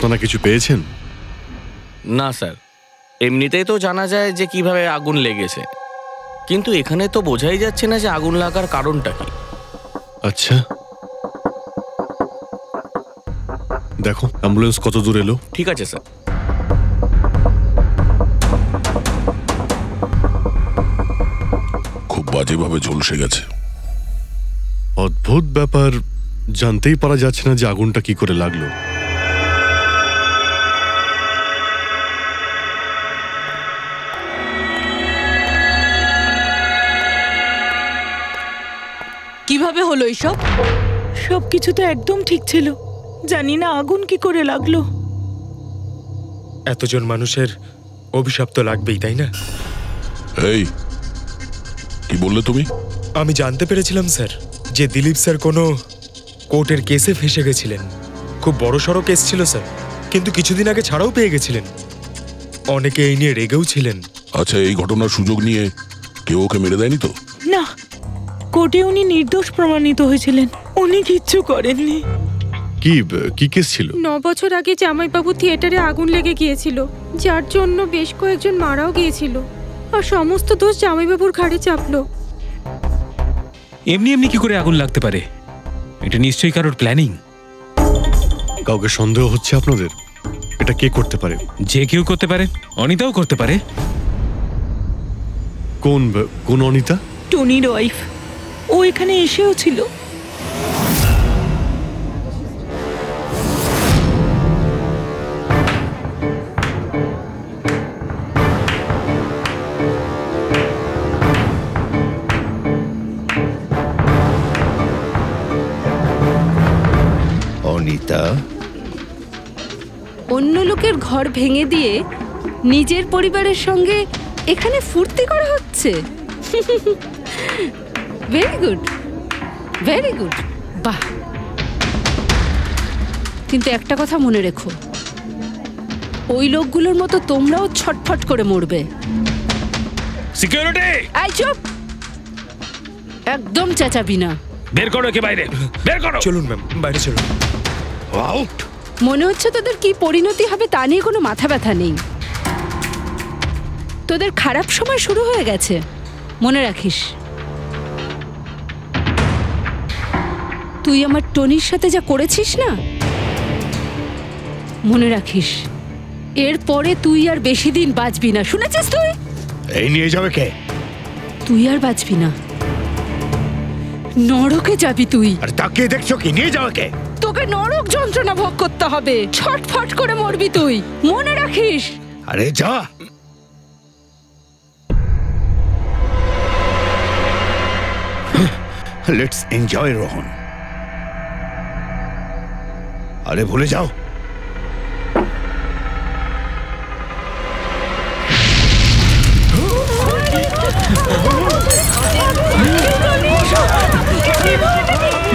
আপনারা কিছু পেয়েছেন? না স্যার, এমনিতেই তো জানা যায় যে কিভাবে আগুন লেগেছে, কিন্তু এখানে তো বোঝাই যাচ্ছে না যে আগুন লাগার কারণটা কি। আচ্ছা, দেখো অ্যাম্বুলেন্স কত দূর এলো। ঠিক আছে স্যার। খুব বাজেভাবে ঝলসে গেছে। অদ্ভুত ব্যাপার, জানতেই পারা যাচ্ছে না যে আগুনটা কি করে লাগলো। কিভাবে হলো এইসব? সবকিছু তো একদম ঠিক ছিল, জানি না আগুন কি করে লাগলো। এতজন মানুষের অভিশাপ তো লাগবেই, তাই না? এই কি বললে তুমি? আমি জানতে পেরেছিলাম স্যার যে দিলীপ স্যার কোনো কোর্টের কেসে ফেঁসে গেছিলেন। খুব বড়সড় কেস ছিল স্যার, কিন্তু কিছুদিন আগে ছাড়াও পেয়ে গেছিলেন। অনেকে এই নিয়ে রেগেও ছিলেন। আচ্ছা, এই ঘটনার সুযোগ নিয়ে কেউ ওকে মেরে দেয়নি তো? না, কোর্টে উনি নির্দোষ প্রমাণিত হয়েছিলেন, উনি কিচ্ছু করেননি। কি কেস ছিল? 9 বছর আগে জামাইবাবু থিয়েটারে আগুন লেগে গিয়েছিল, যার জন্য বেশ কয়েকজন মারাও গিয়েছিল, আর সমস্ত দোষ জামাইবাবুর ঘাড়ে চাপলো। এমনি এমনি কি করে আগুন লাগতে পারে? এটা নিশ্চয়ই কারোর প্ল্যানিং। কাউকে সন্দেহ হচ্ছে আপনাদের? এটা কে করতে পারে? যে কেউ করতে পারে, অনিতাও করতে পারে। কোন অনিতা? টনির ওয়াইফ, ও এখানে এসেও ছিল। অনিতা, অন্য লোকের ঘর ভেঙে দিয়ে নিজের পরিবারের সঙ্গে এখানে ফুর্তি করা হচ্ছে। ভেরি গুড, ভেরি গুড, বাহ। কিন্তু একটা কথা মনে রেখো, ওই লোকগুলোর মতো তোমরাও ছটফট করে মরবে। সিকিউরিটি! এই চুপ, একদম চেঁচাবি না। বের করো একে বাইরে, বের করো। চলুন ম্যাম, বাইরে চলুন। আউট। মনে হচ্ছে তোদের কি পরিণতি হবে তা নিয়ে কোনো মাথা ব্যথা নেই। তোদের খারাপ সময় শুরু হয়ে গেছে, মনে রাখিস। তুই আমার টনির সাথে যা করেছিস না, মনে রাখিস এরপরে তুই আর বেশি দিন বাঁচবি না, শুনেছিস? তুই এই নিয়ে যাবে কে? তুই আর বাঁচবি না, নরকে যাবি তুই। আর তাকিয়ে দেখছো কি? নিয়ে যাবে কে? তোকে নরক যন্ত্রণা ভোগ করতে হবে, ছটফট করে মরবি তুই, মনে রাখিস। আরে যা। Let's enjoy Rohan. আরে ভুলে যাও।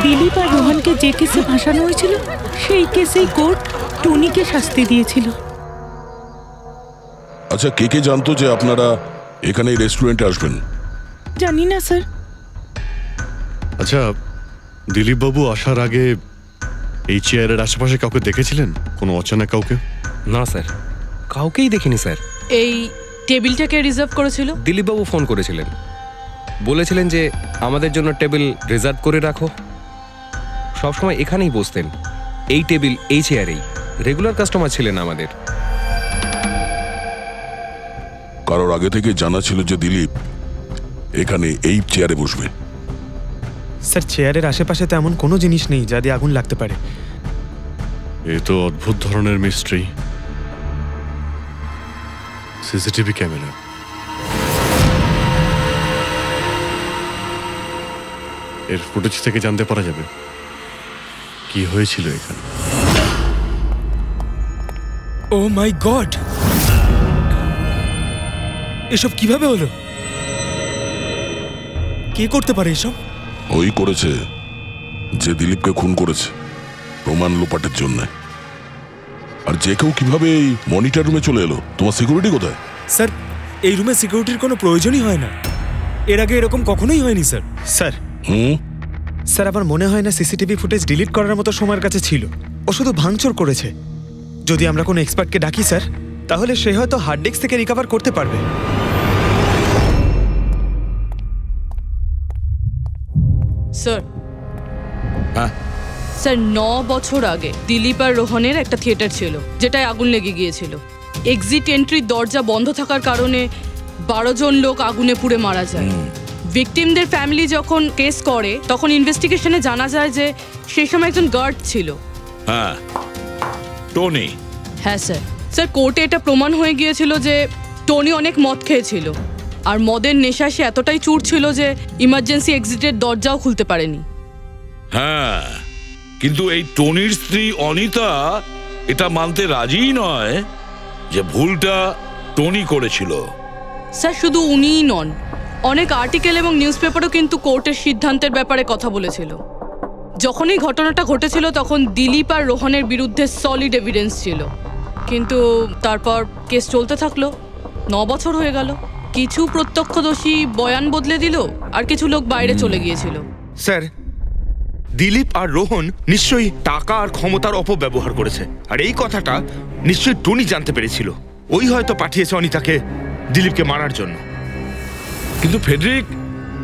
দিলীপ আর রোহনকে যে কেসে ফাঁসানো হয়েছিল, সেই কেসেই কোর্ট টনিকে শাস্তি দিয়েছিল। আচ্ছা, কে কে জানতো যে আপনারা এখানে রেস্টুরেন্টে আসবেন? জানি না স্যার। আচ্ছা, দিলীপ বাবু আসার আগে এই চেয়ারের আশেপাশে কাউকে দেখেছিলেন? কোনো অচেনা কাউকে? না স্যার, কাউকেই দেখিনি স্যার। এই টেবিলটাকে রিজার্ভ করেছিল দিলীপবাবু ফোন করেছিলেন, বলেছিলেন যে আমাদের জন্য টেবিল রিজার্ভ করে রাখো। সবসময় এখানেই বসতেন, এই টেবিল এই চেয়ারেই। রেগুলার কাস্টমার ছিলেন আমাদের। কারোর আগে থেকে জানা ছিল যে দিলীপ এখানে এই চেয়ারে বসবে? স্যার, চেয়ারের আশেপাশে তেমন কোনো জিনিস নেই যা দিয়ে আগুন লাগতে পারে। এ তো অদ্ভুত ধরনের মিস্ট্রি। সিসিটিভি ক্যামেরা, এর ফুটেজ থেকে জানতে পারা যাবে কি হয়েছিল এখানে। ও মাই গড, এসব কিভাবে হলো? কে করতে পারে এসব? ওই করেছে যে দিলীপকে খুন করেছে প্রমাণ লোপাটের জন্য। আর যে কেউ কিভাবে এই মনিটর রুমে চলে এলো? তোমার সিকিউরিটি কোথায়? স্যার, এই রুমে সিকিউরিটির কোনো প্রয়োজনই হয় না। এর আগে এরকম কখনোই হয়নি স্যার। স্যার স্যার, আমার মনে হয় না সিসিটিভি ফুটেজ ডিলিট করার মতো সময়ের কাছে ছিল। ও শুধু ভাঙচুর করেছে, যদি আমরা কোনো এক্সপার্টকে ডাকি স্যার, তাহলে সে হয়তো হার্ড ডিস্ক থেকে রিকভার করতে পারবে। স্যার, হ্যাঁ স্যার 9 বছর আগে দিলীপ আর রোহনের একটা থিয়েটার ছিল যেটায় আগুন লেগে গিয়েছিল। এক্সিট এন্ট্রির দরজা বন্ধ থাকার কারণে 12 জন লোক আগুনে পুড়ে মারা যায়। ভিকটিমদের ফ্যামিলি যখন কেস করে তখন ইনভেস্টিগেশনে জানা যায় যে সেই সময় একজন গার্ড ছিল। হ্যাঁ, টনি। হ্যাঁ স্যার। স্যার, কোর্টে এটা প্রমাণ হয়ে গিয়েছিল যে টনি অনেক মদ খেয়েছিল, আর মদের নেশা সে এতটাই চুর ছিল যে ইমার্জেন্সি এক্সিটের দরজাও খুলতে পারেনি। হ্যাঁ, কিন্তু এই টনির স্ত্রী অনিতা এটা মানতে রাজিই নয় যে ভুলটা টনি করেছিল। স্যার, শুধু উনিই নন, অনেক আর্টিকেল এবং নিউজ পেপারও কিন্তু কোর্টের সিদ্ধান্তের ব্যাপারে কথা বলেছিল। যখন এই ঘটনাটা ঘটেছিল তখন দিলীপ আর রোহনের বিরুদ্ধে সলিড এভিডেন্স ছিল, কিন্তু তারপর কেস চলতে থাকলো। 9 বছর হয়ে গেল। কিছু প্রত্যক্ষদর্শী বয়ান বদলে দিল, আর কিছু লোক বাইরে চলে গিয়েছিল। স্যার, দিলীপ আর রোহন নিশ্চয়ই টাকা আর ক্ষমতার অপব্যবহার করেছে, আর এই কথাটা নিশ্চয়ই টনি জানতে পেরেছিল। ওই হয়তো পাঠিয়েছে অনিতাকে দিলীপকে মারার জন্য। কিন্তু ফেডরিক,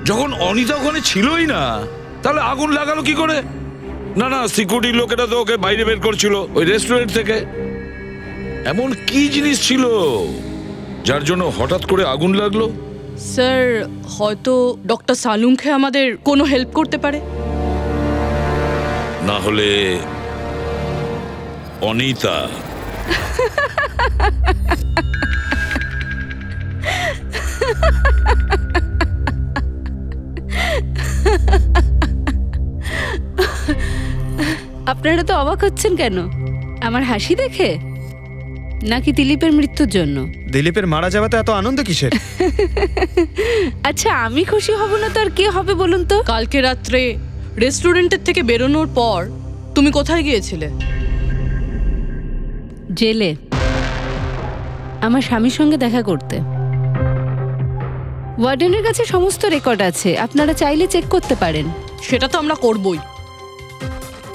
যখন অনিতা ওখানে ছিলই না, তাহলে আগুন লাগালো কি করে? না না, সিকিউরিটির লোকেরা তো ওকে বাইরে বের করছিল ওই রেস্টুরেন্ট থেকে। এমন কি জিনিস ছিল যার জন্য হঠাৎ করে আগুন লাগলো? স্যার, হয়তো ডক্টর সালুংখে আমাদের কোনো হেল্প করতে পারে। না হলে অনিতা। আপনারা তো অবাক হচ্ছেন কেন? আমার হাসি দেখে নাকি দিলীপের মৃত্যুর জন্য? দিলীপের মারা যাওয়াতে এত আনন্দ কিসের? আচ্ছা, আমি খুশি হব না তো আর কে হবে বলুন তো? কালকে রাত্রে রেস্টুরেন্টের থেকে বেরোনোর পর তুমি কোথায় গিয়েছিলে? জেলে, আমার স্বামীর সঙ্গে দেখা করতে। ওয়ার্ডেনের কাছে সমস্ত রেকর্ড আছে, আপনারা চাইলে চেক করতে পারেন। সেটা তো আমরা করবই।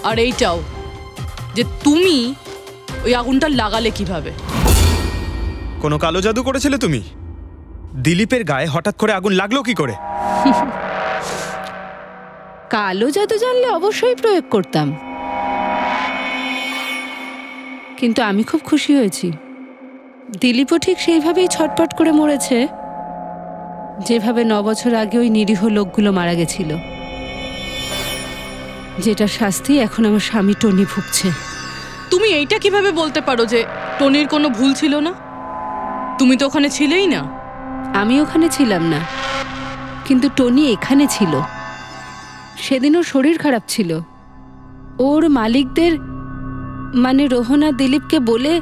আর এইটাও যে তুমি ওই আগুনটা লাগালে কিভাবে? কোনো কালো জাদু করেছিলে তুমি? দিলীপের গায়ে হঠাৎ করে আগুন লাগলো কি করে? কালো জাদু জানলে অবশ্যই প্রয়োগ করতাম, কিন্তু আমি খুব খুশি হয়েছি। দিলীপও ঠিক সেইভাবেই ছটপট করে মরেছে যেভাবে 9 বছর আগে ওই নিরীহ লোকগুলো মারা গেছিল, যেটা শাস্তি এখন আমার স্বামী টনি ভুগছে। তুমি এইটা কিভাবে বলতে পারো যে টনির কোনো ভুল ছিল না? তুমি তো ওখানে ছিলেই না। আমি ওখানে ছিলাম না, কিন্তু টনি এখানে ছিল। সেদিন ওর শরীর খারাপ ছিল। ওর মালিকদের মানে রোহন আর দিলীপকে বলে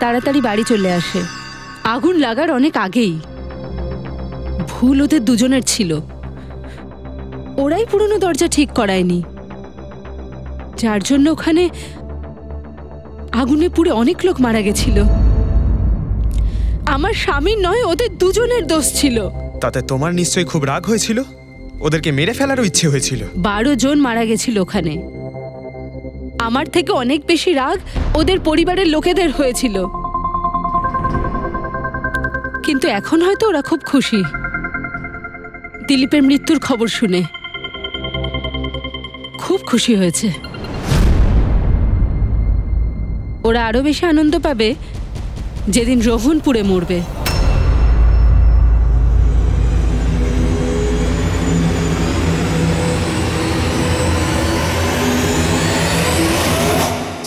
তাড়াতাড়ি বাড়ি চলে আসে আগুন লাগার অনেক আগেই। ভুল ওদের দুজনের ছিল। ওরাই পুরনো দরজা ঠিক করায়নি, যার জন্য ওখানে আগুনে পুড়ে অনেক লোক মারা গেছিল। আমার স্বামীর নয়, ওদের দুজনের দোষ ছিল। তাতে তোমার নিশ্চয়ই খুব রাগ হয়েছিল, ওদেরকে মেরে ফেলারও ইচ্ছে হয়েছিল। 12 জন মারা গেছিল ওখানে। আমার থেকে অনেক বেশি রাগ ওদের পরিবারের লোকেদের হয়েছিল, কিন্তু এখন হয়তো ওরা খুব খুশি দিলীপের মৃত্যুর খবর শুনে। খুব খুশি হয়েছে। ওরা আরো বেশি আনন্দ পাবে যেদিন রোহন পুড়ে মরবে।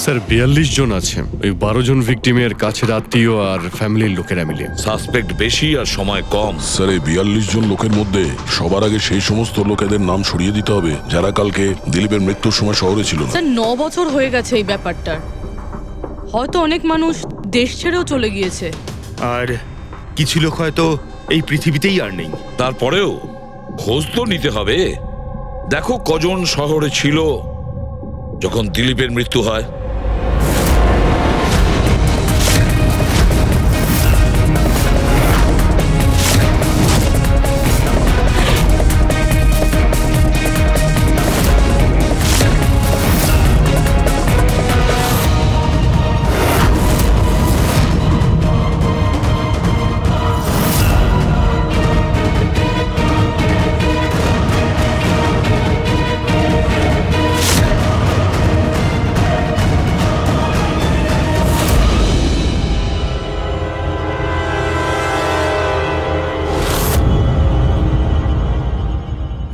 স্যার 42 জন আছে, ওই 12 জন ভিকটিমের কাছের আত্মীয় আর ফ্যামিলির লোকেরা মিলে। সাসপেক্ট বেশি আর সময় কম। স্যার, এই 42 জন লোকের মধ্যে সবার আগে সেই সমস্ত লোকেদের নাম সরিয়ে দিতে হবে যারা কালকে দিলীপের মৃত্যুর সময় শহরে ছিল না। স্যার 9 বছর হয়ে গেছে এই ব্যাপারটার। হয়তো অনেক মানুষ দেশ ছেড়েও চলে গিয়েছে, আর কিছু লোক হয়তো এই পৃথিবীতেই আর নেই। তারপরেও খোঁজ তো নিতে হবে। দেখো কজন শহরে ছিল যখন দিলীপের মৃত্যু হয়।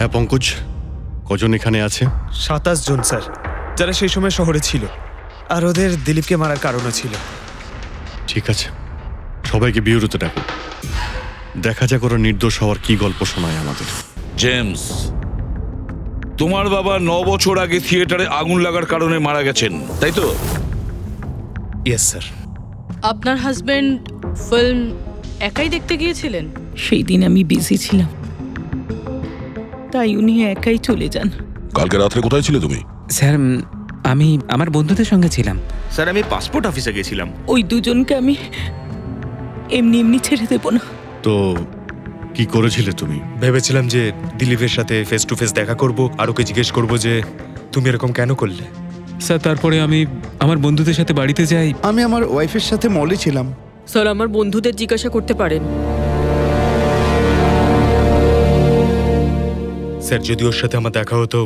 হ্যাঁ পঙ্কজ, কজন এখানে আছে? 27 জন স্যার, যারা সেই সময় শহরে ছিল, আর ওদের দিলীপকে মারার কারণও ছিল। ঠিক আছে, সবাইকে বিউরোতে ডাকো, দেখা যাক ওরা নির্দোষ হওয়ার কি গল্প শোনায় আমাদের। জেমস, তোমার বাবা 9 বছর আগে থিয়েটারে আগুন লাগার কারণে মারা গেছেন, তাই তো? Yes sir. আপনার হাজবেন্ড ফিল্ম একাই দেখতে গিয়েছিলেন? সেই দিন আমি বিজি ছিলাম, তাই উনি একাই চলে যান। কালকে রাত্রে কোথায় ছিলে তুমি? স্যার আমি আমার বন্ধুদের সঙ্গে ছিলাম। স্যার আমি পাসপোর্ট অফিসে গেছিলাম। ওই দুজনকে আমি এমনি এমনি ছেড়ে দেবো না। তো কি করেছিলে তুমি? ভেবেছিলাম যে দিলীপের সাথে ফেস টু ফেস দেখা করব, আর ওকে জিজ্ঞেস করব যে তুমি এরকম কেন করলে। স্যার তারপরে আমি আমার বন্ধুদের সাথে বাড়িতে যাই। আমি আমার ওয়াইফের সাথে মলে ছিলাম। স্যার আমার বন্ধুদের জিজ্ঞাসা করতে পারেন। স্যার যদি ওর সাথে আমার দেখা হতো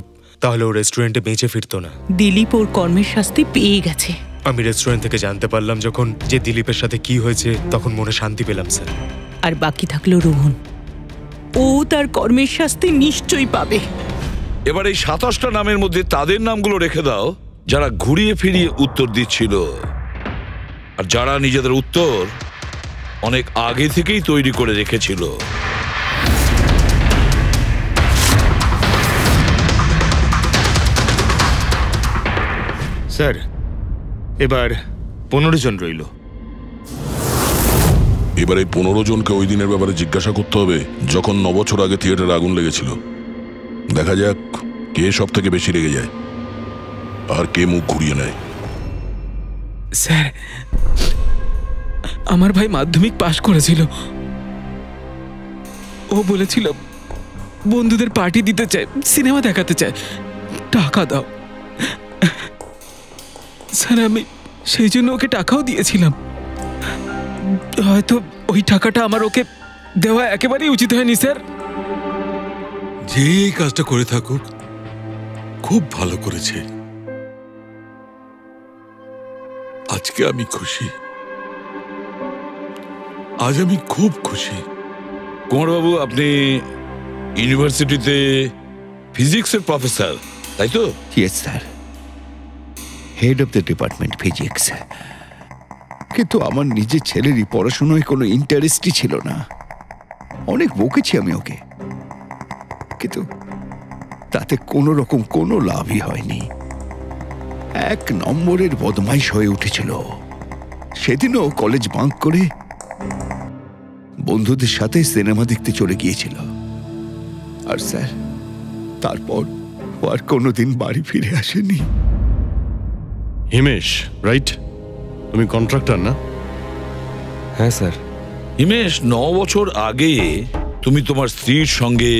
তাহলে ও রেস্টুরেন্টে বেঁচে ফিরতো না। দিলীপ ওর কর্মের শাস্তি পেয়ে গেছে। আমি রেস্টুরেন্ট থেকে জানতে পারলাম যখন যে দিলীপের সাথে কি হয়েছে, তখন মনে শান্তি পেলাম স্যার। আর বাকি থাকলো রোহন, ও তার কর্মের শাস্তি নিশ্চয়ই পাবে। এবার এই 27টা নামের মধ্যে তাদের নামগুলো রেখে দাও যারা ঘুরিয়ে ফিরিয়ে উত্তর দিচ্ছিল, আর যারা নিজেদের উত্তর অনেক আগে থেকেই তৈরি করে রেখেছিল। স্যার এবার 15 জন রইল। এবার এই 15 জনকে ওই দিনের ব্যাপারে জিজ্ঞাসা করতে হবে যখন 9 বছর আগে থিয়েটারে আগুন লেগেছিল। দেখা যাক কে সব থেকে বেশি রেগে যায় আর কে মুখ ঘুরিয়ে নেয়। স্যার আমার ভাই মাধ্যমিক পাশ করেছিল, ও বলেছিল বন্ধুদের পার্টি দিতে চায়, সিনেমা দেখাতে চায়, টাকা দাও। স্যার আমি সেই জন্য ওকে টাকাও দিয়েছিলাম। হয়তো ওই টাকাটা আমার ওকে দেওয়া একেবারেই উচিত হয়নি স্যার। যে এই কাজটা করে থাকুক খুব ভালো করেছে। আজকে আমি খুশি, আজ আমি খুব খুশি। কুমারবাবু, আপনি ইউনিভার্সিটিতে ফিজিক্সের প্রফেসর, তাই তো? Yes sir, head of the department physics. কিন্তু আমার নিজের ছেলেরই পড়াশোনায় কোনো ইন্টারেস্টই ছিল না। অনেক বকেছি আমি ওকে, কিন্তু তাতে কোনো রকম কোনো লাভই হয়নি। 1 নম্বরের বদমাইশ হয়ে উঠেছিল। সেদিনও কলেজ বাঙ্ক করে বন্ধুদের সাথে সিনেমা দেখতে চলে গিয়েছিল। আর স্যার তারপর ও আর কোনোদিন বাড়ি ফিরে আসেনি। হিমেশ, রাইট? তুমি কন্ট্রাক্টর না? হ্যাঁ স্যার। হিমেশ, 9 বছর আগে তুমি তোমার স্ত্রীর সঙ্গে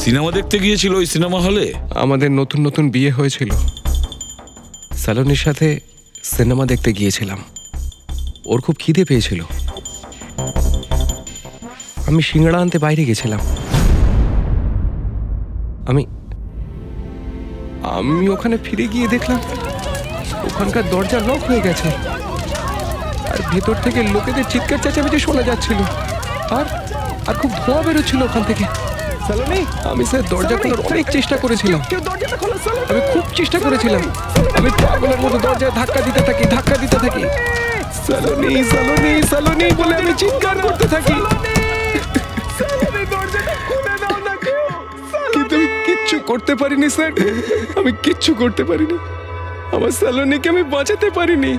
সিনেমা দেখতে গিয়েছিল ওই সিনেমা হলে। আমাদের নতুন নতুন বিয়ে হয়েছিল, স্যালোনির সাথে সিনেমা দেখতে গিয়েছিলাম। ওর খুব খিদে পেয়েছিল, আমি সিঙ্গাড়া আনতে বাইরে গেছিলাম। আমি ওখানে ফিরে গিয়ে দেখলাম ওখানকার দরজা লক হয়ে গেছে, আর ভেতর থেকে লোকেদের চিৎকার চেঁচামেচি শোনা যাচ্ছিল, আর খুব ধোঁয়া বেরোচ্ছিল ওখান থেকে। আমি স্যার দরজা খোলার অনেক চেষ্টা করেছিলাম, আমি খুব চেষ্টা করেছিলাম। আমি পাগলের মতো দরজায় ধাক্কা দিতে থাকি। সালোনি সালোনি সালোনি বলে আমি চিৎকার করতে থাকি, কিন্তু আমি কিচ্ছু করতে পারিনি স্যার। আমি কিচ্ছু করতে পারিনি, আমার সালোনিকে আমি বাঁচাতে পারিনি।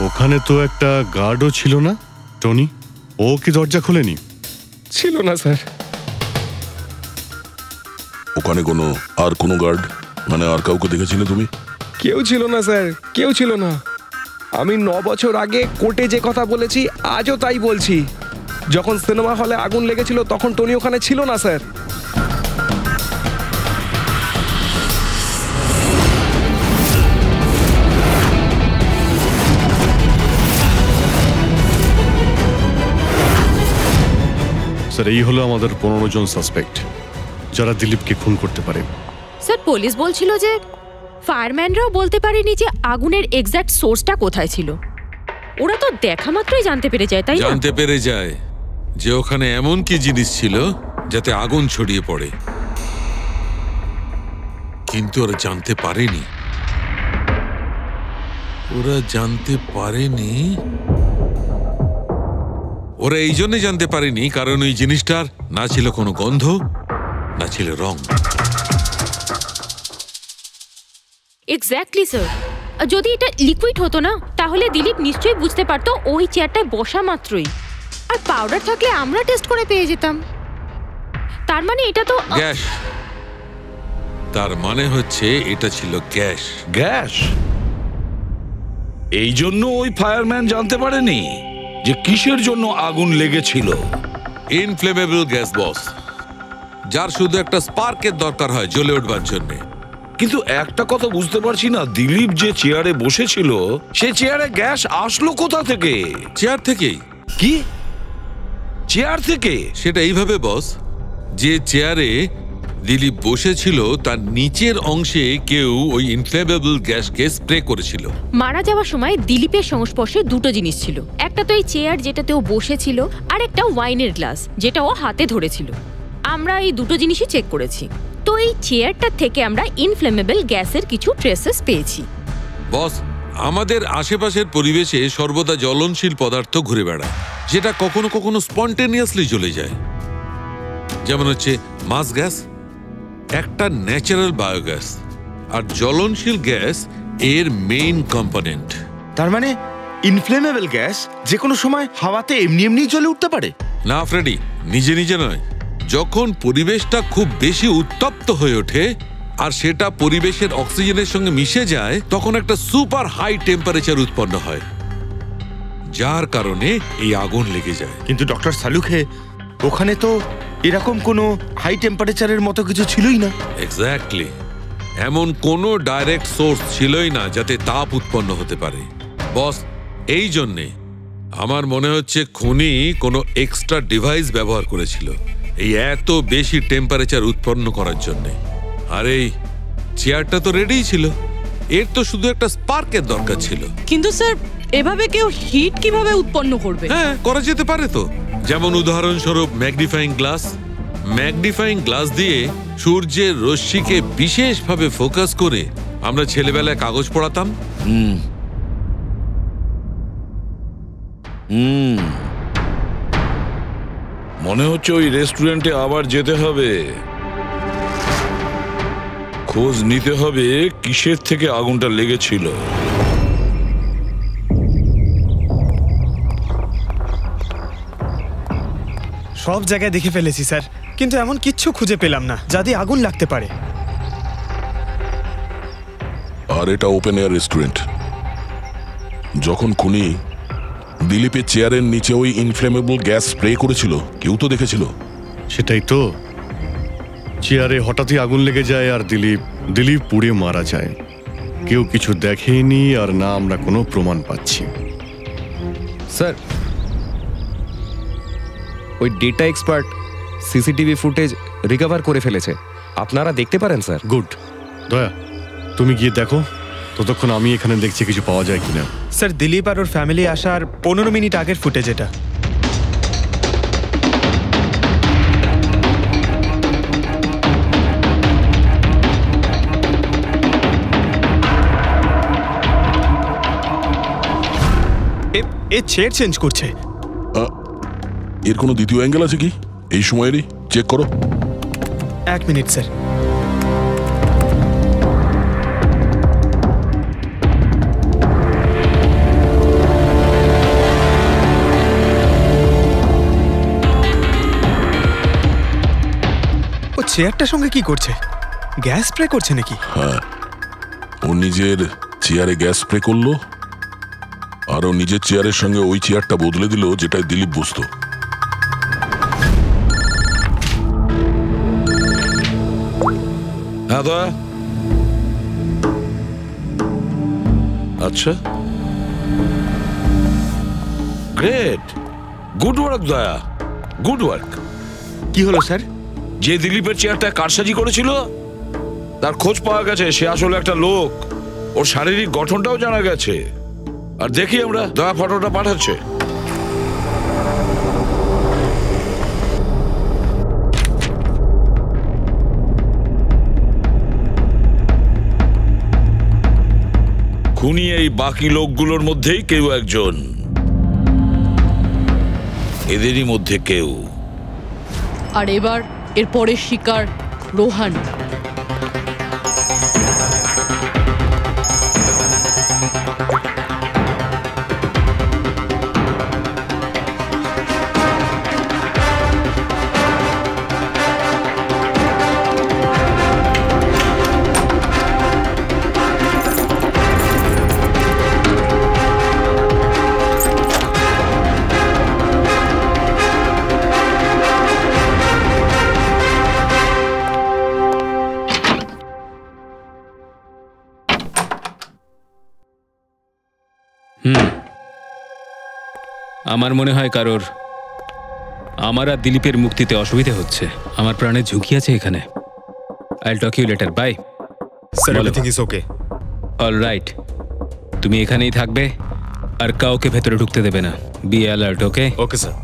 ওখানে তো একটা গার্ডও ছিল না, টনি? ও কি দরজা খোলেনি? ছিল না স্যার। ওখানে কোনো গার্ড, মানে আর কাউকে দেখেছিলে তুমি? কেউ ছিল না স্যার, কেউ ছিল না। আমি 9 বছর আগে কোর্টে যে কথা বলেছি আজও তাই বলছি। যখন সিনেমা হলে আগুন লেগেছিল তখন টনি ওখানে ছিল না স্যার। স্যার এই হলো আমাদের 15 জন সাসপেক্ট যারা দিলীপকে খুন করতে পারে। স্যার পুলিশ বলছিল যে ফায়ারম্যানরাও বলতে পারেনি যে আগুনের এক্স্যাক্ট সোর্সটা কোথায় ছিল। ওরা তো দেখা মাত্রই জানতে পেরে যায়, তাই না? জানতে পেরে যায় যে ওখানে এমন কি জিনিস ছিল যাতে আগুন ছড়িয়ে পড়ে, কিন্তু ওরা জানতে পারেনি। ওরা এই জন্য জানতে পারেনি কারণ ওই জিনিসটার না ছিল কোনো গন্ধ, না ছিল রং। Exactly sir. যদি এটা লিকুইড হতো না তাহলে দিলীপ নিশ্চয়ই বুঝতে পারতো ওই চেয়ারটায় বসা মাত্রই। আর পাউডার থাকলে আমরা টেস্ট করে পেয়ে যেতাম। তার মানে এটা তো গ্যাস। তার মানে হচ্ছে এটা ছিল গ্যাস। গ্যাস? এই জন্য ওই ফায়ারম্যান জানতে পারেনি যে কিসের জন্য আগুন লেগেছিল। ইনফ্লেমেবল গ্যাস বস, যার শুধু একটা স্পার্কের দরকার হয় জ্বলে উঠবার জন্য। কিন্তু একটা কথা বুঝতে পারছি না, দিলীপ যে চেয়ারে বসেছিল সে চেয়ারে গ্যাস আসলো কোথা থেকে? চেয়ার থেকেই। কি চেয়ার থেকে? সেটা এইভাবে বস, যে চেয়ারে দিলীপ বসেছিল তার নিচের অংশে কেউ ওই ইনফ্লেমেবল গ্যাসকে স্প্রে করেছিল। মারা যাওয়ার সময় দিলীপের সংস্পর্শে দুটো জিনিস ছিল। একটা তো এই চেয়ার যেটাতে ও বসেছিল, আর একটা ওয়াইনের গ্লাস যেটা ও হাতে ধরেছিল। আমরা এই দুটো জিনিসই চেক করেছি। তো এই চেয়ারটার থেকে আমরা ইনফ্লেমেবল গ্যাসের কিছু ট্রেসেস পেয়েছি। বস, আমাদের আশেপাশের পরিবেশে সর্বদা জ্বলনশীল পদার্থ ঘুরে বেড়ায়, যেটা কখনো কখনো স্পন্টেনিয়াসলি জ্বলে যায়। যেমন হচ্ছে মাস গ্যাস, একটা ন্যাচারাল বায়োগ্যাস, আর জ্বলনশীল গ্যাস এর মেইন কম্পোনেন্ট। তার মানে ইনফ্লেমেবল গ্যাস যে কোনো সময় হাওয়াতে এমনি এমনি জ্বলে উঠতে পারে? না ফ্রেডি, নিজে নিজে নয়। যখন পরিবেশটা খুব বেশি উত্তপ্ত হয়ে ওঠে আর সেটা পরিবেশের অক্সিজেনের সঙ্গে মিশে যায়, তখন একটা সুপার হাই টেম্পারেচার উৎপন্ন হয়, যার কারণে এই আগুন লেগে যায়। কিন্তু ডক্টর সালুখে, ওখানে তো এরকম কোনো হাই টেম্পারেচারের মতো কিছু ছিলই না। এক্স্যাক্টলি, এমন কোনো ডাইরেক্ট সোর্স ছিলই না যাতে তাপ উৎপন্ন হতে পারে। বস, এই জন্যে আমার মনে হচ্ছে খুনি কোনো এক্সট্রা ডিভাইস ব্যবহার করেছিল এই এত বেশি টেম্পারেচার উৎপন্ন করার জন্যে। আর এই চেয়ারটা তো রেডিই ছিল, এর তো শুধু একটা স্পার্কের দরকার ছিল। কিন্তু স্যার, এভাবে কেউ হিট কিভাবে উৎপন্ন করবে? হ্যাঁ, করা যেতে পারে তো। যেমন উদাহরণস্বরূপ ম্যাগনিফাইং গ্লাস। ম্যাগনিফাইং গ্লাস দিয়ে সূর্যের রশ্মিকে বিশেষভাবে ফোকাস করে আমরা ছেলেবেলায় কাগজ পড়াতাম। মনে হচ্ছে ওই রেস্টুরেন্টে আবার যেতে হবে, খোঁজ নিতে হবে কিসের থেকে আগুনটা লেগেছিল। সব জায়গায় দেখে ফেলেছি স্যার, কিন্তু এমন কিচ্ছু খুঁজে পেলাম না যাতে আগুন লাগতে পারে। আর এটা ওপেন এয়ার রেস্টুরেন্ট। যখন খুনি দিলীপের চেয়ারের নিচে ওই ইনফ্লেমেবল গ্যাস স্প্রে করেছিল, কেউ তো দেখেছিল। সেটাই তো, চেয়ারে হঠাৎই আগুন লেগে যায় আর দিলীপ পুড়ে মারা যায়। কেউ কিছু দেখেনি, আর না আমরা কোনো প্রমাণ পাচ্ছি। স্যার, ওই data expert CCTV footage recover করে ফেলেছে, আপনারা দেখতে পারেন স্যার। গুড। দয়া, তুমি গিয়ে দেখো, ততক্ষণ আমি এখানে দেখছি কিছু পাওয়া যায় কিনা। স্যার, দিলীপ আর ওর ফ্যামিলি আসার 15 মিনিট আগের ফুটেজ এটা। এ চেয়ার চেঞ্জ করছে। এর কোনো দ্বিতীয় অ্যাঙ্গেল আছে কি এই সময়েরই? চেক করো। 1 মিনিট স্যার। ও চেয়ারটার সঙ্গে কি করছে? গ্যাস স্প্রে করছে নাকি? হ্যাঁ, ও নিজের চেয়ারে গ্যাস স্প্রে করলো, আর ও নিজের চেয়ারের সঙ্গে ওই চেয়ারটা বদলে দিল যেটায় দিলীপ বসতো। হ্যাঁ দয়া। আচ্ছা, গ্রেট, গুড ওয়ার্ক দয়া, গুড ওয়ার্ক। কি হলো স্যার? যে দিলীপের চেয়ারটা কারসাজি করেছিল তার খোঁজ পাওয়া গেছে। সে আসলে একটা লোক, ওর শারীরিক গঠনটাও জানা গেছে। আর দেখি আমরা, দয়া ফটোটা পাঠাচ্ছে। খুনি এই বাকি লোকগুলোর মধ্যেই কেউ একজন, এদেরই মধ্যে কেউ। আর এবার এর পরের শিকার রোহান। আমার মনে হয় কারোর আমার আর দিলীপের মুক্তিতে অসুবিধা হচ্ছে। আমার প্রাণের ঝুঁকি আছে এখানে। I will talk you later. Bye sir, everything is okay. Alright, তুমি এখানেই থাকবে আর কাউকে ভেতরে ঢুকতে দেবে না। Be alert. Okay? Okay sir.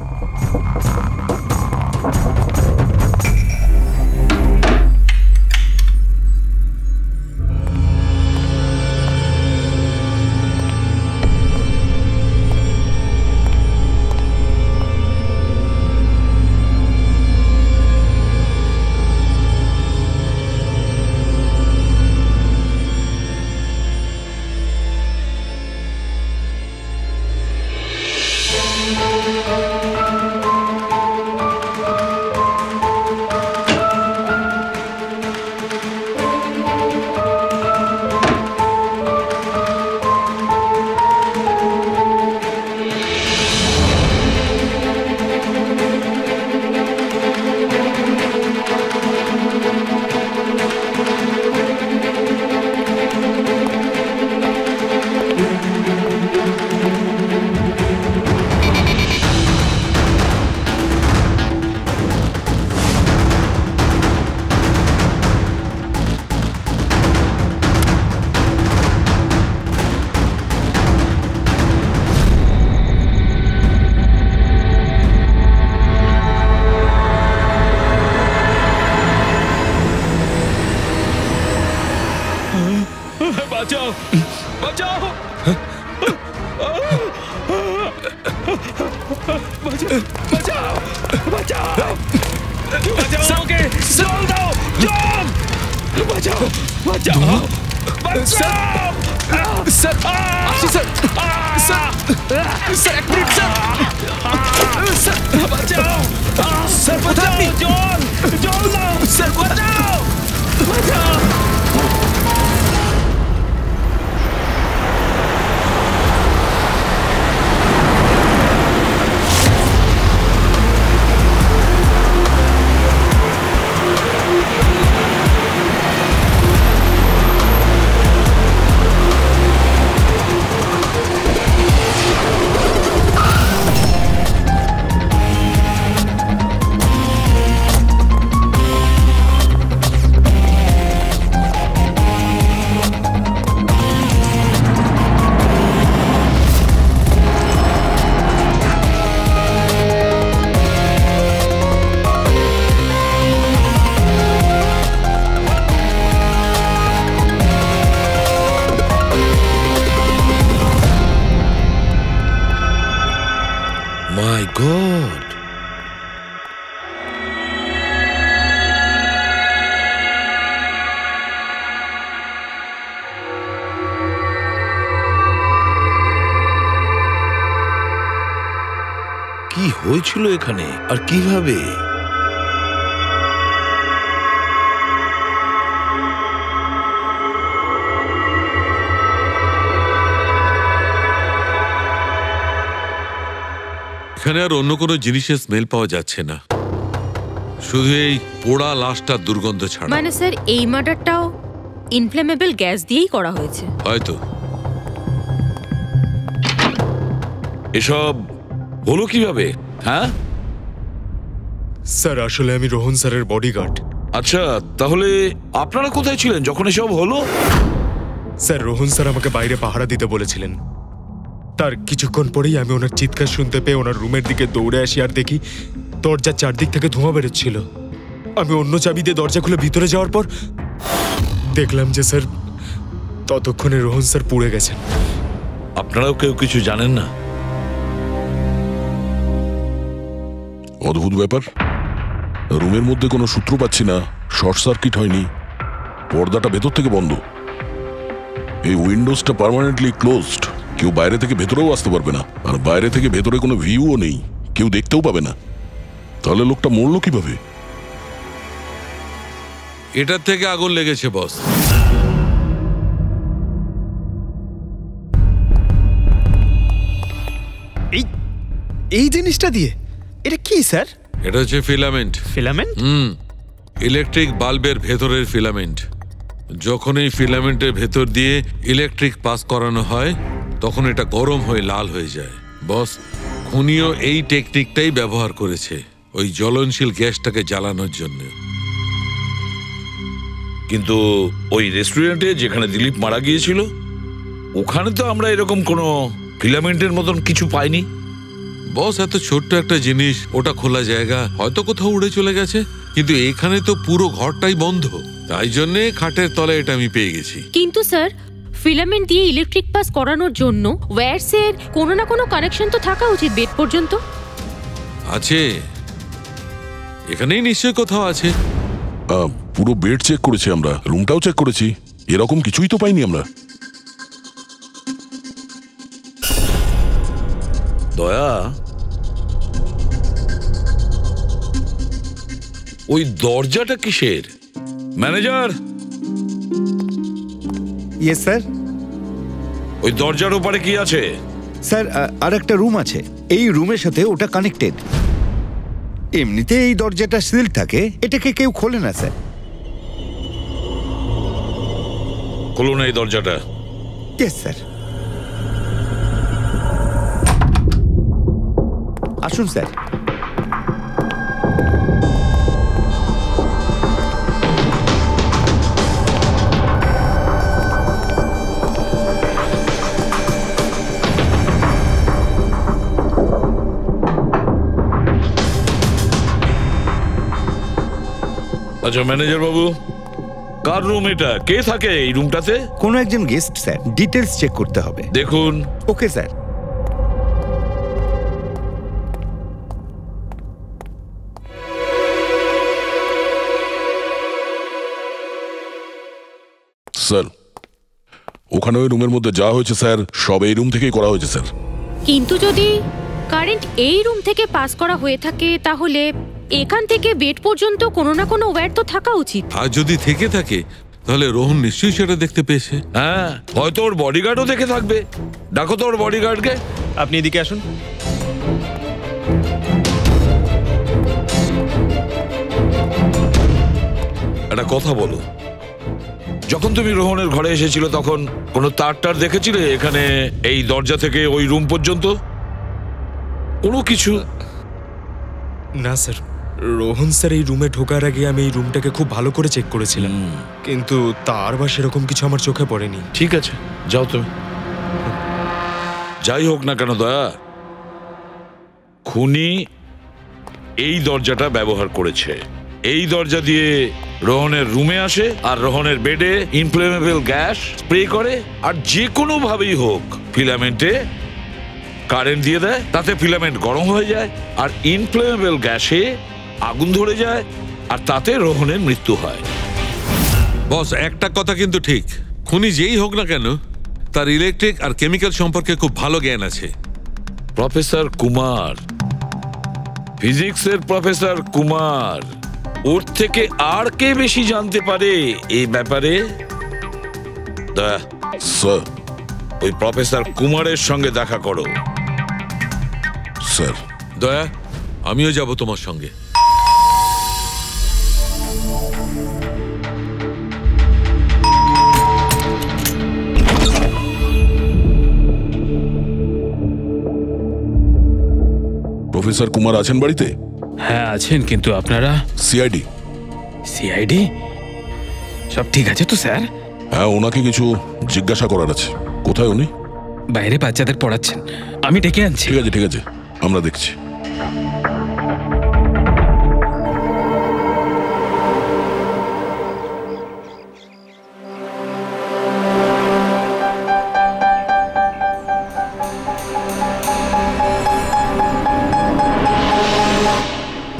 বাঁচাও, বাঁচাও, বাঁচাও, বাঁচাও, বাঁচাও ওকে, জল দাও, জল, বাঁচাও, বাঁচাও, বাঁচাও। স্যার, আসি স্যার, স্যার, স্যার এক মিনিট স্যার, স্যার বাঁচাও, স্যার বাঁচাও, জল, জল দাও, স্যার বাঁচাও, বাঁচাও। My God! কি হয়েছিল এখানে আর কিভাবে? এখানে আর অন্য কোনো জিনিসের স্মেল পাওয়া যাচ্ছে না, শুধু এই পোড়া লাশটার দুর্গন্ধ ছাড়া। মানে স্যার এই মার্ডারটাও ইনফ্লেমেবল গ্যাস দিয়েই করা হয়েছে হয়তো। এসব হলো কিভাবে? হ্যাঁ স্যার, আসলে আমি রোহন স্যারের বডিগার্ড। আচ্ছা, তাহলে আপনারা কোথায় ছিলেন যখন এসব হলো? স্যার, রোহন স্যার আমাকে বাইরে পাহারা দিতে বলেছিলেন। তার কিছুক্ষণ পরেই আমি ওনার চিৎকার শুনতে পেয়ে ওনার রুমের দিকে দৌড়ে আসি আর দেখি দরজার চারদিক থেকে ধোঁয়া বেরোচ্ছিল। আমি অন্য চাবি দিয়ে দরজা খুলে ভিতরে যাওয়ার পর দেখলাম যে স্যার ততক্ষণে রোহন স্যার পুড়ে গেছেন। আপনারাও কেউ কিছু জানেন না? অদ্ভুত ব্যাপার, রুমের মধ্যে কোনো সূত্র পাচ্ছি না, শর্ট সার্কিট হয়নি, পর্দাটা ভেতর থেকে বন্ধ, এই উইন্ডোজটা পার্মানেন্টলি ক্লোজড, কেউ বাইরে থেকে ভেতরেও আসতে পারবে না, আর বাইরে থেকে ভেতরে কোনো ভিউও নেই, কেউ দেখতেও পাবে না। তাহলে লোকটা মরলো কিভাবে? এটার থেকে আগুন লেগেছে বস। এই জিনিসটা দিয়ে? এটা কি স্যার? এটা হচ্ছে ফিলামেন্ট। ফিলামেন্ট? ইলেকট্রিক বাল্বের ভেতরের ফিলামেন্ট। যখন এই ফিলামেন্টের ভেতর দিয়ে ইলেকট্রিক পাস করানো হয় তখন এটা গরম হয়ে লাল হয়ে যায়। বস, খুনিও এই টেকনিকটাই ব্যবহার করেছে ওই জ্বলনশীল গ্যাসটাকে জ্বালানোর জন্য। কিন্তু ওই রেস্টুরেন্টে যেখানে দিলীপ মারা গিয়েছিল ওখানে তো আমরা এরকম কোনো ফিলামেন্টের মতন কিছু পাইনি। বস, এত ছোট্ট একটা জিনিস, ওটা খোলা জায়গা, হয়তো কোথাও উড়ে চলে গেছে, কিন্তু এখানে তো পুরো ঘরটাই বন্ধ, তাই জন্যে খাটের তলায় এটা আমি পেয়ে গেছি। কিন্তু স্যার, ফিলামেন্ট দিয়ে ইলেকট্রিক পাস করানোর জন্য ওয়্যারসের কোনো না কোনো কানেকশন তো থাকা উচিত বেড পর্যন্ত। আছে, এখানেই নিশ্চয়ই কোথাও আছে। পুরো বেড চেক করেছি আমরা, রুমটাও চেক করেছি, এরকম কিছুই তো পাইনি আমরা। দয়া, ওই দরজাটা কিসের? ম্যানেজার। Yes sir. ওই দরজার ওপারে কি আছে? স্যার, আর একটা রুম আছে, এই রুমের সাথে ওটা কানেক্টেড। এমনিতে এই দরজাটা সিল থাকে, এটাকে কেউ খোলে না স্যার। খুলুন এই দরজাটা। Yes sir. আসুন স্যার। আচ্ছা ম্যানেজার বাবু, কার রুম এটা? কে থাকে এই রুমটাতে? কোনো একজন গেস্ট স্যার, ডিটেলস চেক করতে হবে। দেখুন। Okay sir. স্যার, ওখানে ওই রুমের মধ্যে যা হয়েছে স্যার সব এই রুম থেকেই করা হয়েছে স্যার। কিন্তু যদি কারেন্ট এই রুম থেকে পাস করা হয়ে থাকে তাহলে এখান থেকে বেড পর্যন্ত কোনো না কোনো ওয়্যার তো থাকা উচিত। আর যদি থেকে থাকে তাহলে রোহন নিশ্চয়ই সেটা দেখতে পেয়েছে। হ্যাঁ, হয়তো ওর বডিগার্ডও দেখে থাকবে। ডাকো তো ওর বডিগার্ডকে। আপনি এদিকে আসুন। একটা কথা বলো, যখন তুমি রোহনের ঘরে এসেছিল তখন কোনো তার দেখেছিলে এখানে এই দরজা থেকে ওই রুম পর্যন্ত? কোনো কিছু? না স্যার, রোহন স্যার এই রুমে ঢোকার আগে আমি এই রুমটাকে খুব ভালো করে চেক করেছিলাম, কিন্তু তার বা সেরকম কিছু আমার চোখে পড়েনি। ঠিক আছে, যাও তুমি। যাই হোক না কেন দয়া, খুনি এই দরজাটা ব্যবহার করেছে। এই দরজা দিয়ে রোহনের রুমে আসে আর রোহনের বেডে ইনফ্লেমেবল গ্যাস স্প্রে করে, আর যে কোনো ভাবেই হোক ফিলামেন্টে কারেন্ট দিয়ে দেয়, তাতে ফিলামেন্ট গরম হয়ে যায় আর ইনফ্লেমেবল গ্যাসে আগুন ধরে যায়, আর তাতে রোহনের মৃত্যু হয়। বস, একটা কথা কিন্তু ঠিক, খুনি যেই হোক না কেন তার ইলেকট্রিক আর কেমিক্যাল সম্পর্কে খুব ভালো জ্ঞান আছে। প্রফেসর কুমার, ফিজিক্সের প্রফেসর কুমার, ওর থেকে আর কে বেশি জানতে পারে এই ব্যাপারে? দয়া, স্যার, ওই প্রফেসর কুমারের সঙ্গে দেখা করো। স্যার। দয়া, আমিও যাব তোমার সঙ্গে। প্রফেসর কুমার আছেন বাড়িতে? হ্যাঁ আছেন, কিন্তু আপনারা? সিআইডি। সিআইডি? সব ঠিক আছে তো স্যার? হ্যাঁ, ওনাকে কিছু জিজ্ঞাসা করার আছে। কোথায় উনি? বাইরে বাচ্চাদের পড়াচ্ছেন, আমি ডেকে আনছি। ঠিক আছে ঠিক আছে, আমরা দেখছি।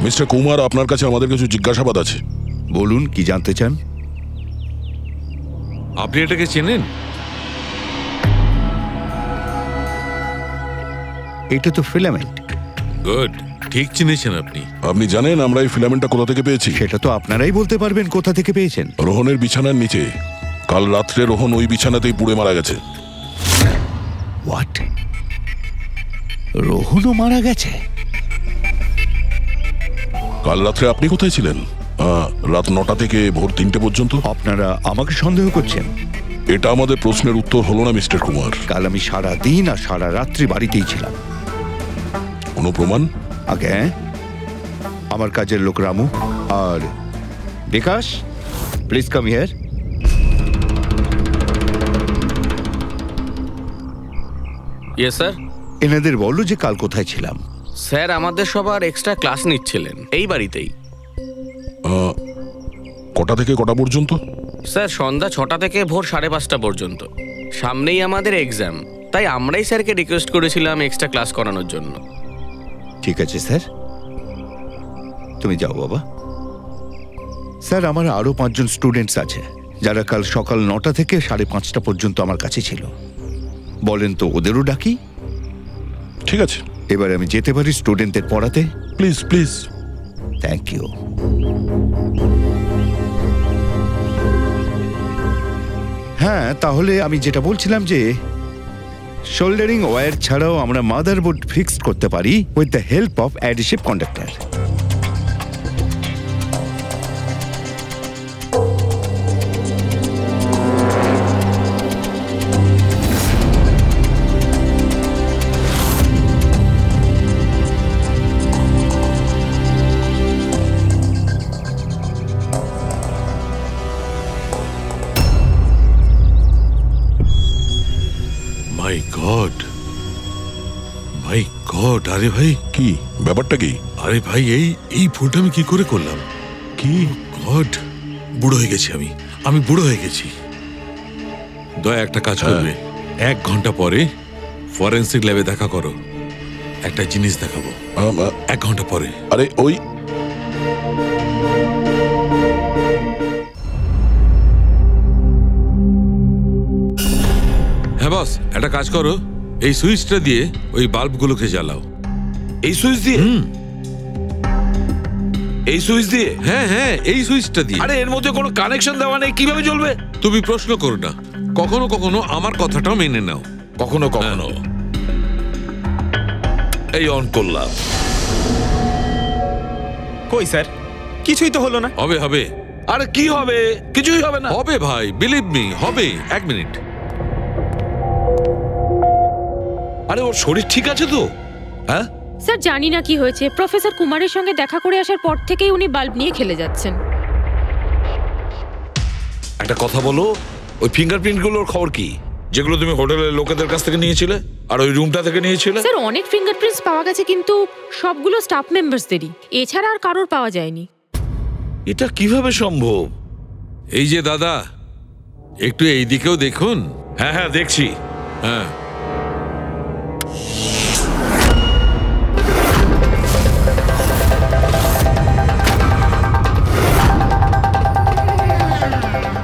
মিস্টার কুমার, আপনার কাছে আমাদের কিছু জিজ্ঞাসাবাদ আছে। বলুন, কি জানতে চান? আপনি এটাকে চেনেন? এটা তো ফিলামেন্ট। গুড, ঠিক চিনেছেন আপনি। আপনি জানেন আমরা এই ফিলামেন্টটা কোথা থেকে পেয়েছি? সেটা তো আপনারাই বলতে পারবেন কোথা থেকে পেয়েছেন। রোহনের বিছানার নিচে। কাল রাত্রে রোহন ওই বিছানাতেই পুড়ে মারা গেছে। হোয়াট? রোহনও মারা গেছে? কাল রাত্রে আপনি কোথায় ছিলেন? রাত 9টা থেকে ভোর 3টে পর্যন্ত। আপনারা আমাকে সন্দেহ করছেন? এটা আমাদের প্রশ্নের উত্তর হলো না মিস্টার কুমার। কাল আমি সারা দিন আর সারা রাত্রি বাড়িতেই ছিলাম। কোনো প্রমাণ? আগে আমার কাজের লোক রামু আর Bikash, please come here. Yes sir. এনাদের বলো যে কাল কোথায় ছিলাম। স্যার আমাদের সবার এক্সট্রা ক্লাস নিচ্ছিলেন এই বাড়িতেই। কটা থেকে কটা পর্যন্ত? স্যার সন্ধ্যা 6টা থেকে ভোর 5:30 পর্যন্ত। সামনেই আমাদের এক্সাম, তাই আমরাই স্যারকে রিকোয়েস্ট করেছিলাম এক্সট্রা ক্লাস করানোর জন্য। ঠিক আছে স্যার, তুমি যাও বাবা। স্যার আমার আরো 5 জন স্টুডেন্টস আছে যারা কাল সকাল 9টা থেকে 5:30 পর্যন্ত আমার কাছে ছিল। বলেন তো ওদেরও ডাকি? ঠিক আছে, এবার আমি যেতে পারি স্টুডেন্টদের পড়াতে? Please please. Thank you. হ্যাঁ, তাহলে আমি যেটা বলছিলাম যে শোল্ডারিং ওয়্যার ছাড়াও আমরা মাদারবোর্ড ফিক্সড করতে পারি with the help of adhesive conductor. My god, my god! আরে ভাই, কি ব্যাপারটা? কি? আরে ভাই, এই ভুলটা আমি কি করে করলাম? কি গড, বুড়ো হয়ে গেছি আমি বুড়ো হয়ে গেছি। দয়া একটা কাজ করবে, 1 ঘন্টা পরে ফরেন্সিক ল্যাবে দেখা করো। একটা জিনিস দেখাবো। 1 ঘন্টা পরে। আরে ওই হ্যাঁ বস, একটা কাজ করো, এই সুইচটা দিয়ে ওই বাল্বগুলোকে জ্বালাও। এই সুইচ দিয়ে? এই সুইচ দিয়ে? হ্যাঁ হ্যাঁ, এই সুইচটা দিয়ে। আরে এর মধ্যে কোনো কানেকশন দেওয়া নেই, কিভাবে জ্বলবে? তুমি প্রশ্ন করো না, কখনো কখনো আমার কথাটাও মেনে নাও। কখনো কখনো। এই অন করলাম। কই স্যার, কিছুই তো হলো না। হবে হবে। আরে কি হবে? কিছুই হবে না। হবে ভাই, বিলিভ মি, হবে। 1 মিনিট। আরে ওর শরীর ঠিক আছে তো? হ্যাঁ স্যার, জানি না কি হয়েছে, প্রফেসর কুমারের সঙ্গে দেখা করে আসার পর থেকেই উনি বাল্ব নিয়ে খেলে যাচ্ছেন। একটা কথা বলো, ওই ফিঙ্গারপ্রিন্ট গুলোর খবর কি, যেগুলো তুমি হোটেলের লোকেদের কাছ থেকে নিয়েছিলে আর ওই রুমটা থেকে নিয়েছিলে? স্যার অনেক ফিঙ্গারপ্রিন্টস পাওয়া গেছে, কিন্তু সবগুলো স্টাফ মেম্বারসদেরই, এছাড়া আর কারোর পাওয়া যায়নি। এটা কিভাবে সম্ভব? এই যে দাদা, একটু এই দিকেও দেখুন। হ্যাঁ হ্যাঁ দেখছি। হ্যাঁ,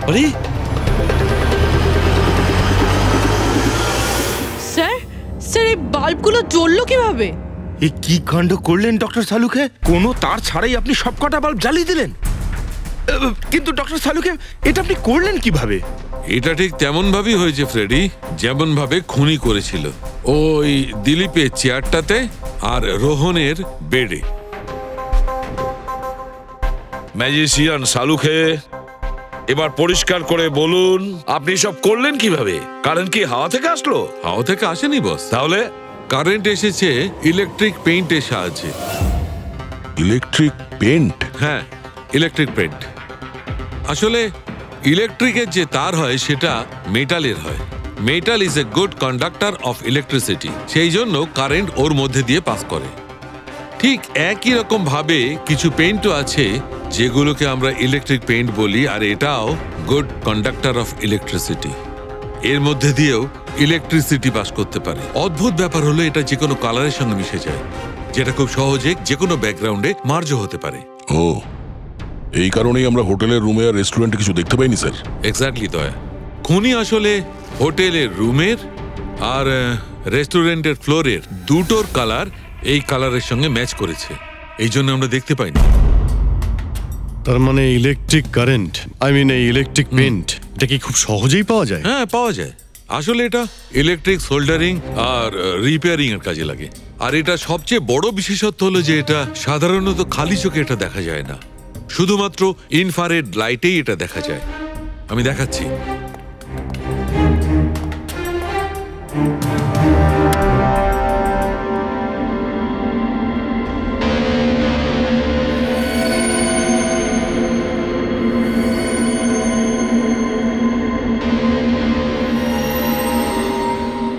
আরে স্যার, স্যার এই বাল্বগুলো জ্বললো কিভাবে? এ কি কাণ্ড করলেন ডক্টর সালুকে? কোনো তার ছাড়াই আপনি সবকটা বাল্ব জ্বালিয়ে দিলেন। কিন্তু ডক্টর সালুকে, এটা আপনি করলেন কিভাবে? এটা ঠিক তেমন ভাবেই হয়েছে ফ্রেডি, যেমন ভাবে খুনি করেছিল। ওই দিলীপের চেয়ারটাতে আর রোহনের বেডে। ম্যাজিশিয়ান সালুকে, এবার পরিষ্কার করে বলুন আপনি সব করলেন কিভাবে? কারেন্ট কি হাওয়া থেকে আসলো? হাওয়া থেকে আসেনি বস। তাহলে? কারেন্ট এসেছে ইলেকট্রিক পেইন্টের সাহায্যে। Electric paint? হ্যাঁ, ইলেকট্রিক পেইন্ট। আসলে ইলেকট্রিকের যে তার হয় সেটা মেটালের হয়। Metal is a good conductor of electricity, সেই জন্য কারেন্ট ওর মধ্যে দিয়ে পাস করে। ঠিক একই রকম ভাবে কিছু পেইন্টও আছে যেগুলোকে আমরা ইলেকট্রিক পেইন্ট বলি, আর এটাও গুড কন্ডাক্টর অফ ইলেকট্রিসিটি। এর মধ্যে দিয়েও ইলেকট্রিসিটি পাস করতে পারে। অদ্ভুত ব্যাপার হলো এটা যে কোনো কালারের সঙ্গে মিশে যায়। যেটা খুব সহজে যে কোনো ব্যাকগ্রাউন্ডে মার্জ হতে পারে। ও, এই কারণেই আমরা হোটেলের রুমে আর রেস্টুরেন্টে কিছু দেখতে পাইনি স্যার। এক্স্যাক্টলি দয়া, খুনি আসলে হোটেলের রুমের আর রেস্টুরেন্টের ফ্লোরের দুটোর কালার এই কালারের সঙ্গে ম্যাচ করেছে, এই জন্য আমরা দেখতে পাইনি। তার মানে ইলেকট্রিক কারেন্ট, এই ইলেকট্রিক পেইন্ট, এটা কি খুব সহজেই পাওয়া যায়? হ্যাঁ, পাওয়া যায়। আসলে এটা ইলেকট্রিক সোল্ডারিং আর রিপেয়ারিং এর কাজে লাগে। আর এটা সবচেয়ে বড় বিশেষত্ব হলো যে এটা সাধারণত খালি চোখে এটা দেখা যায় না, শুধুমাত্র ইনফ্রারেড লাইটেই এটা দেখা যায়। আমি দেখাচ্ছি।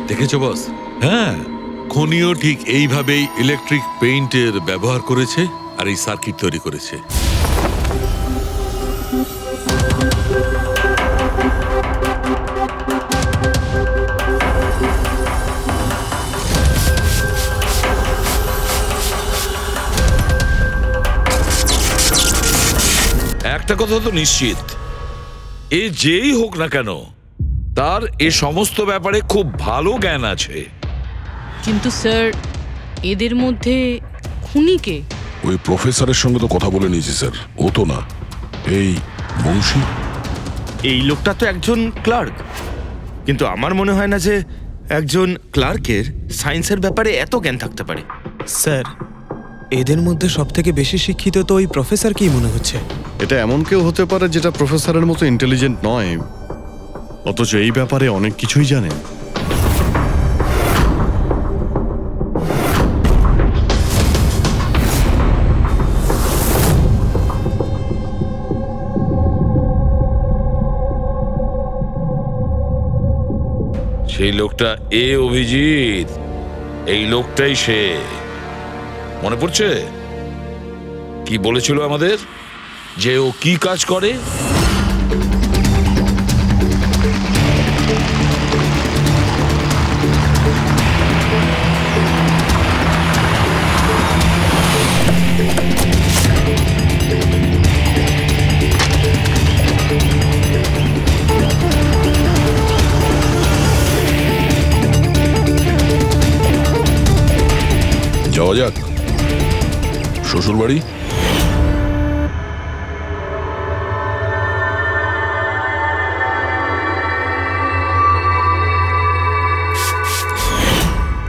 দেখেছো বস? হ্যাঁ, খনিও ঠিক এইভাবেই ইলেকট্রিক পেইন্টের ব্যবহার করেছে আর এই সার্কিট তৈরি করেছে। একটা কথা তো নিশ্চিত, এ যেই হোক না কেন তার এ সমস্ত ব্যাপারে খুব ভালো জ্ঞান আছে। কিন্তু স্যার, এদের মধ্যে খুনি কে? ওই প্রফেসরের সঙ্গে তো কথা বলে নিয়েছি স্যার, ও তো না, এই বংশী। এই লোকটা তো একজন ক্লার্ক, কিন্তু আমার মনে হয় না যে একজন ক্লার্কের সায়েন্সের ব্যাপারে এত জ্ঞান থাকতে পারে। স্যার, এদের মধ্যে সবথেকে বেশি শিক্ষিত তো ওই প্রফেসরকেই মনে হচ্ছে। এটা এমন কেউ হতে পারে যেটা প্রফেসরের মতো ইন্টেলিজেন্ট নয়, অথচ এই ব্যাপারে অনেক কিছুই জানে। সেই লোকটা অভিজিৎ, এই লোকটাই সে। মনে পড়ছে কি বলেছিল আমাদের, যে ও কি কাজ করে? যাওয়া যাক শ্বশুর বাড়ি।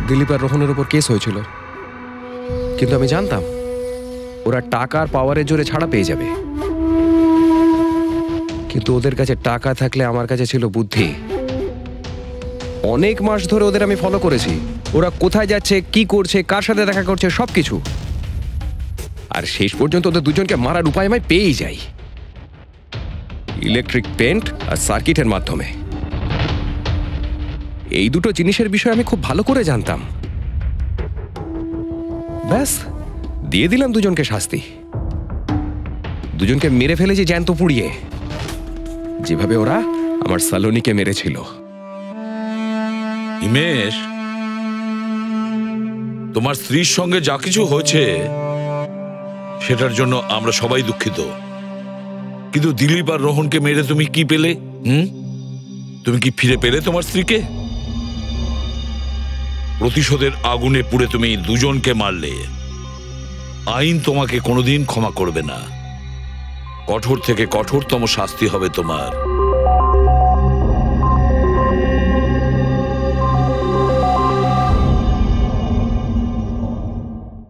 দিলীপ আর রোহনের উপর কেস হয়েছিল, কিন্তু আমি জানতাম ওরা টাকার পাওয়ারের জোরে ছাড়া পেয়ে যাবে। কিন্তু ওদের কাছে টাকা থাকলে আমার কাছে ছিল বুদ্ধি। অনেক মাস ধরে ওদের আমি ফলো করেছি, ওরা কোথায় যাচ্ছে, কি করছে, কার সাথে দেখা করছে, সবকিছু। আর শেষ পর্যন্ত ওদের দুজনকে মারার উপায় আমি পেয়েই যাই, ইলেকট্রিক পেন্ট আর সার্কিটের মাধ্যমে। এই দুটো জিনিসের বিষয়ে আমি খুব ভালো করে জানতাম। ব্যাস, দিয়ে দিলাম দুজনকে শাস্তি। দুজনকে মেরে ফেলেছি জ্যান্ত পুড়িয়ে, যেভাবে ওরা আমার সালোনিকে মেরেছিল। হিমেশ, তোমার স্ত্রীর সঙ্গে যা কিছু হয়েছে সেটার জন্য আমরা সবাই দুঃখিত, কিন্তু দিলীপ আর রোহনকে মেরে তুমি কি পেলে? তুমি কি ফিরে পেলে তোমার স্ত্রীকে? প্রতিশোধের আগুনে পুড়ে তুমি দুজনকে মারলে, আইন তোমাকে কোনোদিন ক্ষমা করবে না। কঠোর থেকে কঠোরতম শাস্তি হবে তোমার।